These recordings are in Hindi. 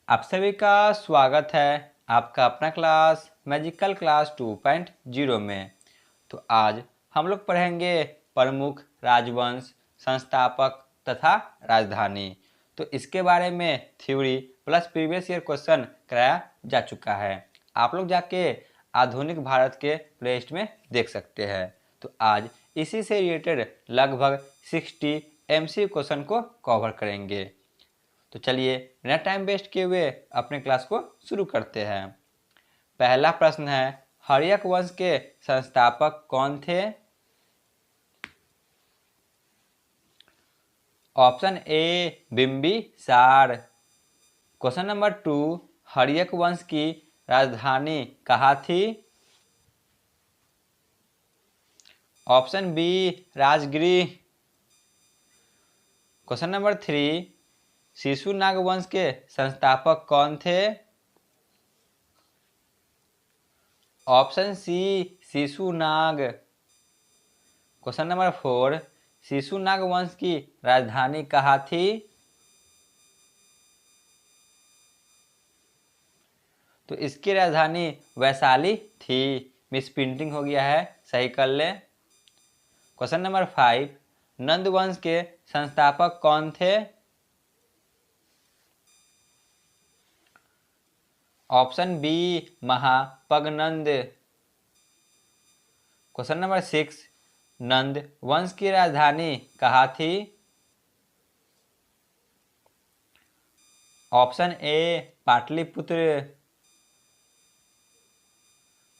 आप सभी का स्वागत है आपका अपना क्लास मैजिकल क्लास 2.0 में। तो आज हम लोग पढ़ेंगे प्रमुख राजवंश, संस्थापक तथा राजधानी। तो इसके बारे में theory plus previous year question कराया जा चुका है। आप लोग जाके आधुनिक भारत के प्लेलिस्ट में देख सकते हैं। तो आज इसी से रिलेटेड लगभग 60 एमसीक्यू क्वेश्चन को कवर करेंगे। तो चलिए बिना टाइम वेस्ट किए हुए अपने क्लास को शुरू करते हैं। पहला प्रश्न है, हर्यक वंश के संस्थापक कौन थे? Option A Bimbisara. Question number 2, Haryanka वंश की राजधानी कहाँ थी? Option B Rajgriha. Question number 3, Shishunaga वंश के संस्थापक कौन थे? Option C Shishunaga. Question number 4, Shishunaga वंश की राजधानी कहाँ थी? तो इसकी राजधानी वैशाली थी। मिस प्रिंटिंग हो गया है, सही कर ले। क्वेश्चन नंबर 5, नंद वंश के संस्थापक कौन थे? Option B Mahapadmananda. Question number 6, Nanda वंश की राजधानी कहाँ थी? Option A Pataliputra.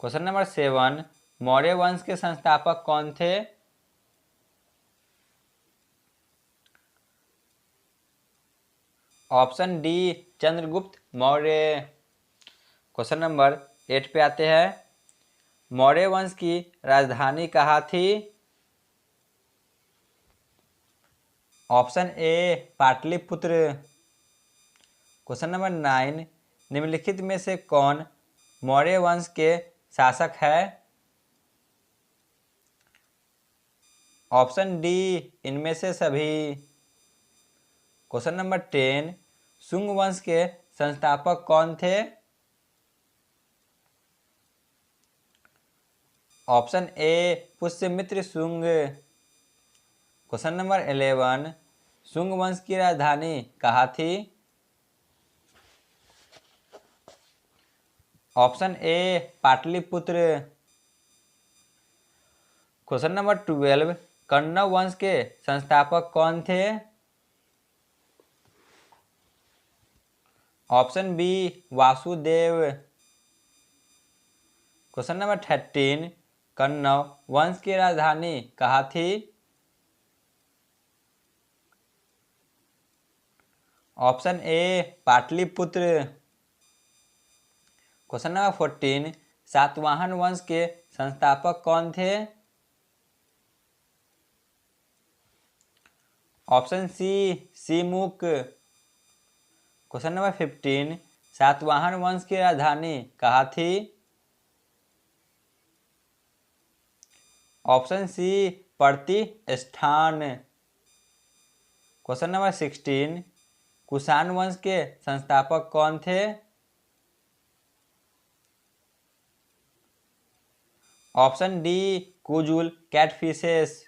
Question number 7, Maurya वंश के संस्थापक कौन थे? Option D Chandragupta Maurya. Question number 8 पे आते हैं, मौर्य वंश की राजधानी कहाँ थी? Option A Pataliputra. Question number 9, निम्नलिखित में से कौन मौर्य वंश के शासक है? ऑप्शन डी इनमें से सभी। क्वेश्चन नंबर 10, शुंग वंश के संस्थापक कौन थे? Option A Pushyamitra Shunga. Question number 11, Shunga वंश की राजधानी कहाँ थी? Option A Pataliputra. Question number 12, Kanva वंश के संस्थापक कौन थे? Option B Vasudeva. Question number 13, Kanva वंश की राजधानी कहाँ थी? Option A Pataliputra. Question number 14, Satavahana वंश के संस्थापक कौन थे? Option C Simuka. Question number 15, Satavahana वंश की राजधानी कहाँ थी? ऑप्शन सी प्रतिष्ठान। क्वेश्चन नंबर 16, कुषाण वंश के संस्थापक कौन थे? Option D Kujula Kadphises.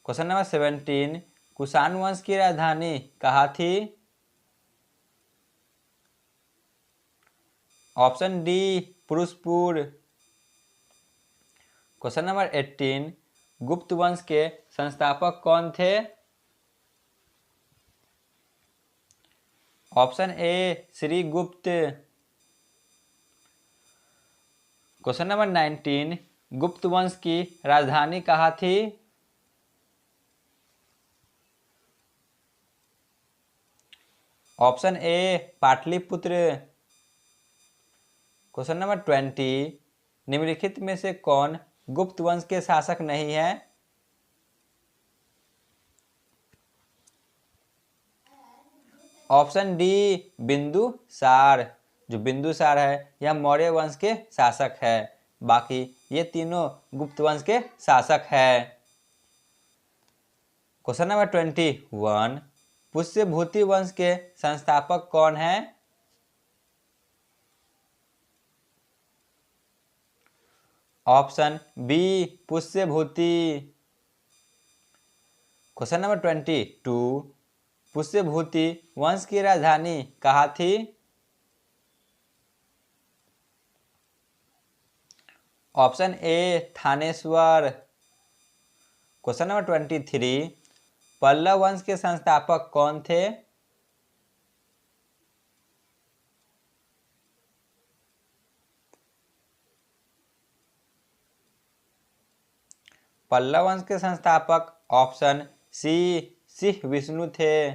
Question number 17, Kushan वंश की राजधानी कहाँ थी? Option D Purushapura. Question number 18, Gupta वंश के संस्थापक कौन थे? Option A Srigupta. Question number 19, Gupta वंश की राजधानी कहाँ थी? Option A Pataliputra. Question number 20, निम्नलिखित में से कौन गुप्त वंश के शासक नहीं है? Option D Bindusara. जो बिंदुसार है यह मौर्य वंश के शासक है, बाकी ये तीनों गुप्त वंश के शासक है। क्वेश्चन नंबर 21, पुष्यभूति वंश के संस्थापक कौन हैं? Option B Pushyabhuti. Question number 22, Pushyabhuti वंश की राजधानी कहाँ थी? Option A Thaneshwar. Question number 23, Pallava वंश के संस्थापक कौन थे? पल्लव वंश के संस्थापक ऑप्शन सी सिंह विष्णु थे।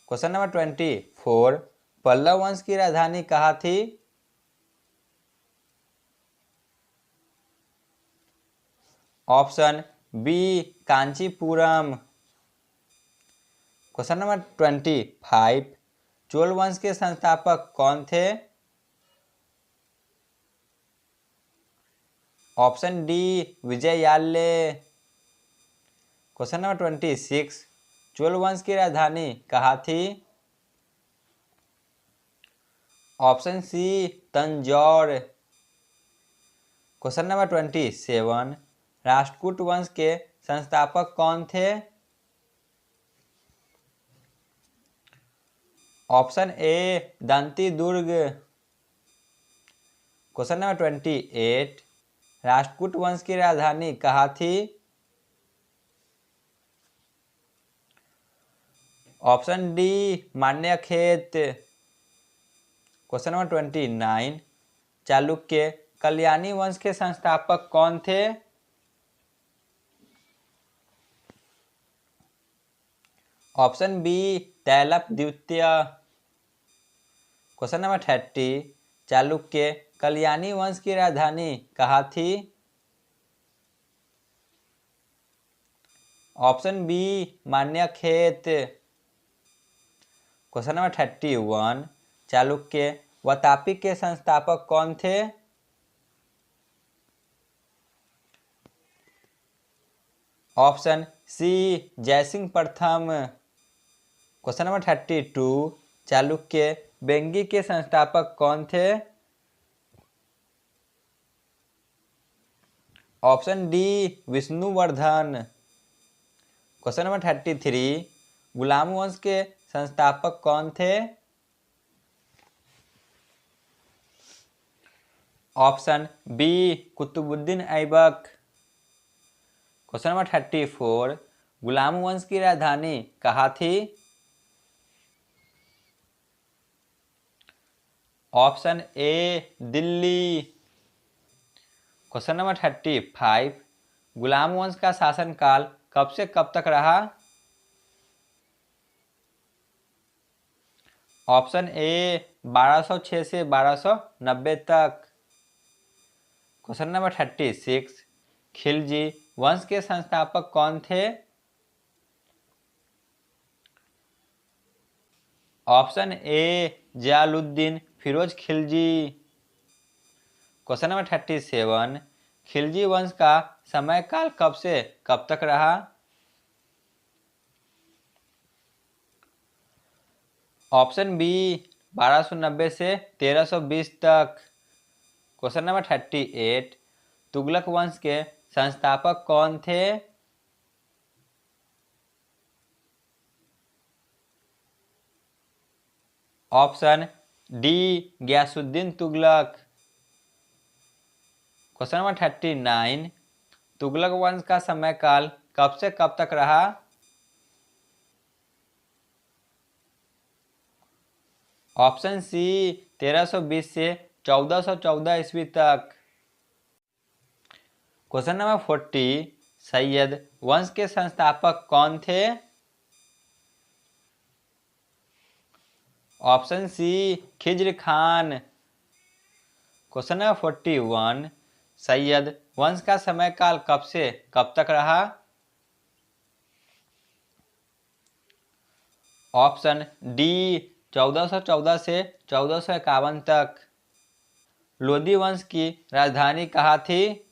क्वेश्चन नंबर 24, पल्लव वंश की राजधानी कहाँ थी? Option B Kanchipuram. Question number 25, Chola वंश के संस्थापक कौन थे? Option D Vijayalaya. Question number 26, Chola वंश की राजधानी कहाँ थी? Option C Tanjore. Question number 27, Rashtrakuta वंश के संस्थापक कौन थे? Option A Danti Durga. Question number 28, Rashtrakuta वंश की राजधानी कहाँ थी? Option D Manyakheta. Question number 29, Chalukya Kalyani वंश के संस्थापक कौन थे? ऑप्शन बी तैलप द्वितीय। क्वेश्चन नंबर 30, चालुक्य कल्याणी वंश की राजधानी कहाँ थी? Option B Manyakheta. Question number 31, Chalukya Vatapi के संस्थापक कौन थे? ऑप्शन सी जयसिंह प्रथम। क्वेश्चन नंबर 32, चालुक्य बेंगी के संस्थापक कौन थे? Option D Vishnuvardhana. Question number 33, गुलाम वंश के संस्थापक कौन थे? Option B Qutubuddin Aibak. Question number 34, गुलाम वंश की राजधानी कहाँ थी? Option A Delhi. Question number 35, गुलाम वंश का शासनकाल कब से कब तक रहा? ऑप्शन ए 1206 से 1290 तक। क्वेश्चन नंबर 36, खिलजी वंश के संस्थापक कौन थे? Option A Jalaluddin Firoz Khilji. Question number 37, Khilji वंश का समयकाल कब से कब तक रहा? ऑप्शन बी 1290 से 1320 तक। क्वेश्चन नंबर 38, तुगलक वंश के संस्थापक कौन थे? Option D Ghiyasuddin Tughlaq. Question number 39, Tughlaq वंश का समयकाल कब से कब तक रहा? ऑप्शन सी 1320 से 1414 ईस्वी तक। क्वेश्चन नंबर 40, सैयद वंश के संस्थापक कौन थे? Option C Khizr Khan. Question number 41, Sayyid वंश का समयकाल कब से कब तक रहा? ऑप्शन डी 1414 से 1451 तक। लोदी वंश की राजधानी कहाँ थी?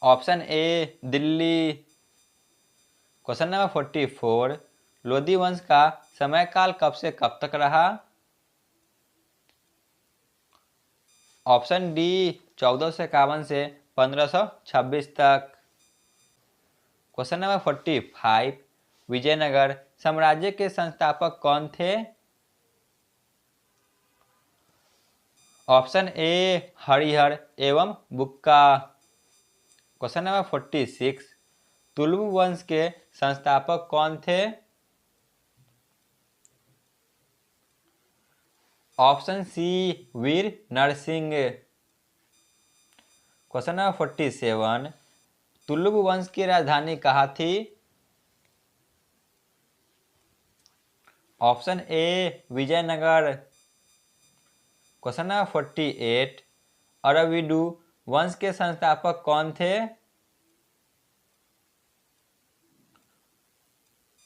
Option A Delhi. Question number 44, Lodhi वंश का समय काल कब से कब तक रहा? ऑप्शन डी 1451 से 1526 तक। क्वेश्चन नंबर 45, विजयनगर साम्राज्य के संस्थापक कौन थे? ऑप्शन ए हरिहर एवं बुक्का। क्वेश्चन नंबर 46, तुलुव वंश के संस्थापक कौन थे? Option C Veer Narasimha. Question number 47, Tuluva वंश की राजधानी कहाँ थी? Option A Vijayanagara. Question number 48, Aravidu वंश के संस्थापक कौन थे?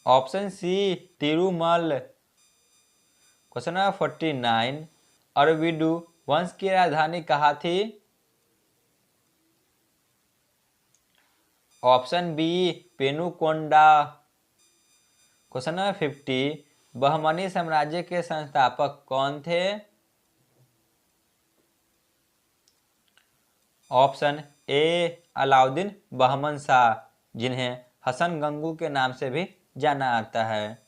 Option C Tirumala. Question number 49, Aravidu वंश की राजधानी कहाँ थी? Option B Penukonda. Question number 50, Bahmani साम्राज्य के संस्थापक कौन थे? ऑप्शन ए अलाउद्दीन बहमन शाह, जिन्हें हसन गंगू के नाम से भी जाना आता है।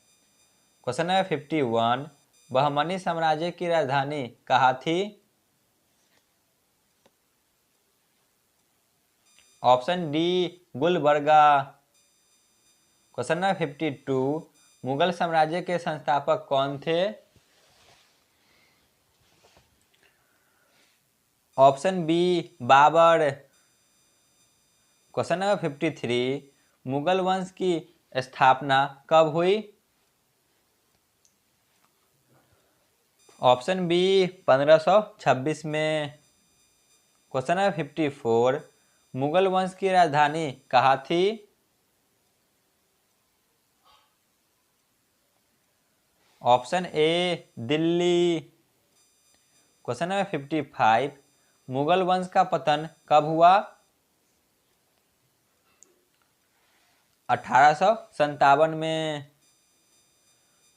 क्वेश्चन नंबर 51, बहमनी साम्राज्य की राजधानी कहाँ थी? Option D Gulbarga. Question number 52, Mughal साम्राज्य के संस्थापक कौन थे? Option B Babur. Question number 53, Mughal वंश की स्थापना कब हुई? ऑप्शन बी 1526 में। क्वेश्चन नंबर 54, मुगल वंश की राजधानी कहाँ थी? Option A Delhi. Question number 55, Mughal वंश का पतन कब हुआ? 1857 में।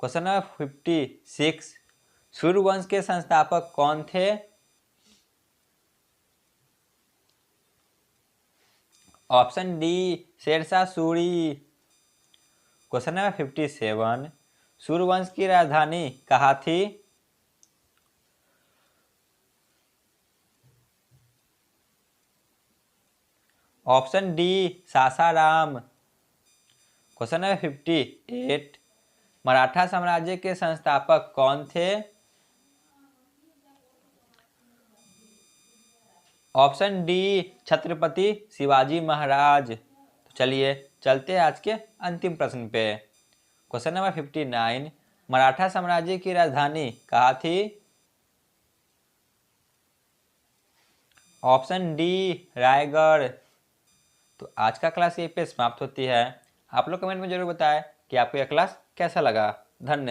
क्वेश्चन नंबर 56, सूर्यवंश के संस्थापक कौन थे? Option D Shershah Suri. Question number 57, सूर्यवंश की राजधानी कहाँ थी? Option D Sasaram. Question number 58, Maratha साम्राज्य के संस्थापक कौन थे? Option D Chhatrapati Shivaji Maharaj. तो चलिए चलते हैं आज के अंतिम प्रश्न पे। क्वेश्चन नंबर 59, मराठा साम्राज्य की राजधानी कहाँ थी? Option D Raigarh. तो आज का क्लास यहीं पे समाप्त होती है। आप लोग कमेंट में जरूर बताएं कि आपको यह क्लास कैसा लगा। धन्यवाद।